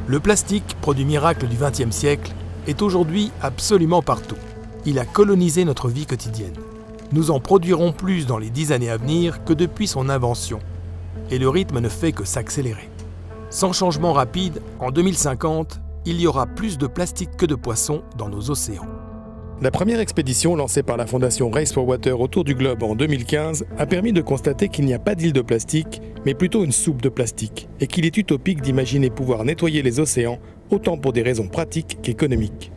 Le plastique, produit miracle du XXe siècle, est aujourd'hui absolument partout. Il a colonisé notre vie quotidienne. Nous en produirons plus dans les 10 années à venir que depuis son invention. Et le rythme ne fait que s'accélérer. Sans changement rapide, en 2050, il y aura plus de plastique que de poissons dans nos océans. La première expédition lancée par la fondation Race for Water autour du globe en 2015 a permis de constater qu'il n'y a pas d'île de plastique, mais plutôt une soupe de plastique, et qu'il est utopique d'imaginer pouvoir nettoyer les océans autant pour des raisons pratiques qu'économiques.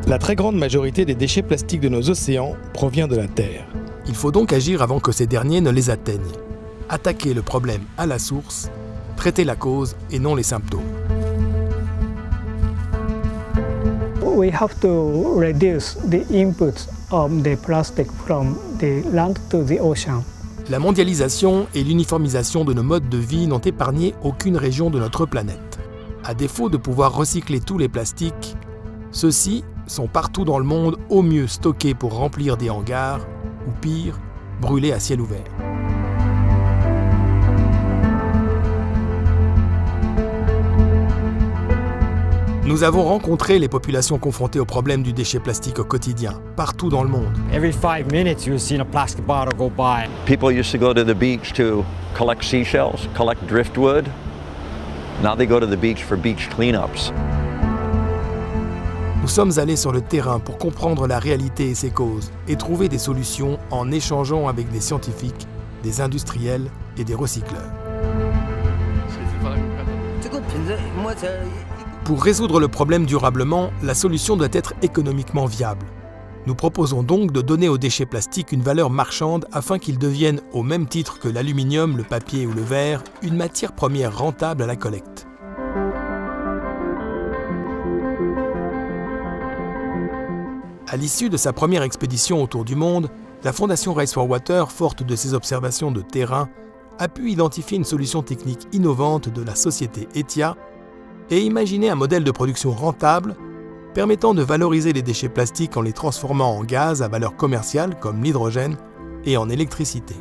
La très grande majorité des déchets plastiques de nos océans provient de la Terre. Il faut donc agir avant que ces derniers ne les atteignent. Attaquer le problème à la source, traiter la cause et non les symptômes. We have to reduce the inputs of the plastic from the land to the ocean. La mondialisation et l'uniformisation de nos modes de vie n'ont épargné aucune région de notre planète. À défaut de pouvoir recycler tous les plastiques, ceux-ci sont partout dans le monde au mieux stockés pour remplir des hangars, ou pire, brûlés à ciel ouvert. Nous avons rencontré les populations confrontées au problème du déchet plastique au quotidien, partout dans le monde. Every 5 minutes you'll see a plastic bottle go by. People used to go to the beach to collect seashells, collect driftwood. Now they go to the beach for beach cleanups. Nous sommes allés sur le terrain pour comprendre la réalité et ses causes et trouver des solutions en échangeant avec des scientifiques, des industriels et des recycleurs. Pour résoudre le problème durablement, la solution doit être économiquement viable. Nous proposons donc de donner aux déchets plastiques une valeur marchande afin qu'ils deviennent, au même titre que l'aluminium, le papier ou le verre, une matière première rentable à la collecte. À l'issue de sa première expédition autour du monde, la Fondation Race for Water, forte de ses observations de terrain, a pu identifier une solution technique innovante de la société ETIA et imaginer un modèle de production rentable permettant de valoriser les déchets plastiques en les transformant en gaz à valeur commerciale comme l'hydrogène et en électricité.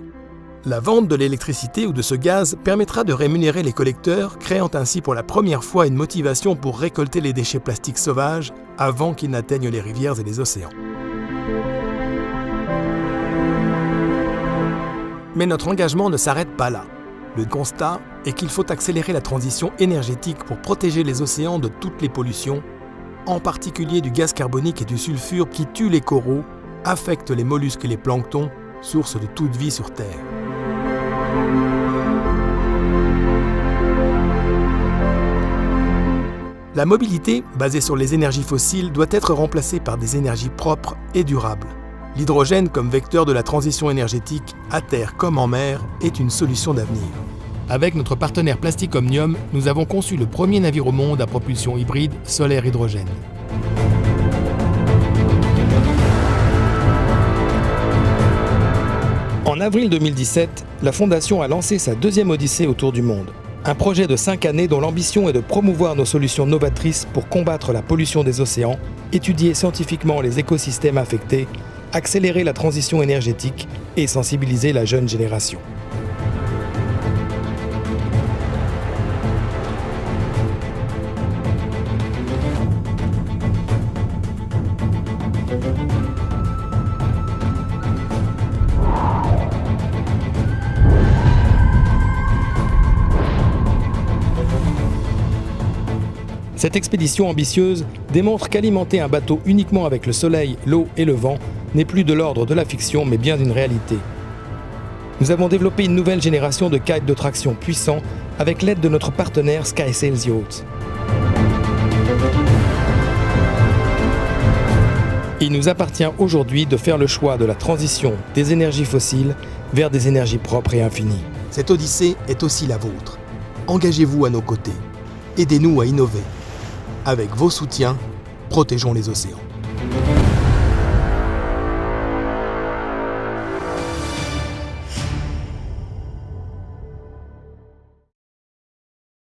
La vente de l'électricité ou de ce gaz permettra de rémunérer les collecteurs, créant ainsi pour la première fois une motivation pour récolter les déchets plastiques sauvages avant qu'ils n'atteignent les rivières et les océans. Mais notre engagement ne s'arrête pas là. Le constat est qu'il faut accélérer la transition énergétique pour protéger les océans de toutes les pollutions, en particulier du gaz carbonique et du sulfure qui tuent les coraux, affectent les mollusques et les planctons, source de toute vie sur Terre. La mobilité, basée sur les énergies fossiles, doit être remplacée par des énergies propres et durables. L'hydrogène comme vecteur de la transition énergétique, à terre comme en mer, est une solution d'avenir. Avec notre partenaire Plastic Omnium, nous avons conçu le premier navire au monde à propulsion hybride solaire-hydrogène. En avril 2017, la Fondation a lancé sa deuxième odyssée autour du monde. Un projet de 5 années dont l'ambition est de promouvoir nos solutions novatrices pour combattre la pollution des océans, étudier scientifiquement les écosystèmes affectés, accélérer la transition énergétique et sensibiliser la jeune génération. Cette expédition ambitieuse démontre qu'alimenter un bateau uniquement avec le soleil, l'eau et le vent n'est plus de l'ordre de la fiction mais bien d'une réalité. Nous avons développé une nouvelle génération de kites de traction puissants avec l'aide de notre partenaire SkySails Yachts. Il nous appartient aujourd'hui de faire le choix de la transition des énergies fossiles vers des énergies propres et infinies. Cette odyssée est aussi la vôtre. Engagez-vous à nos côtés. Aidez-nous à innover. Avec vos soutiens, protégeons les océans.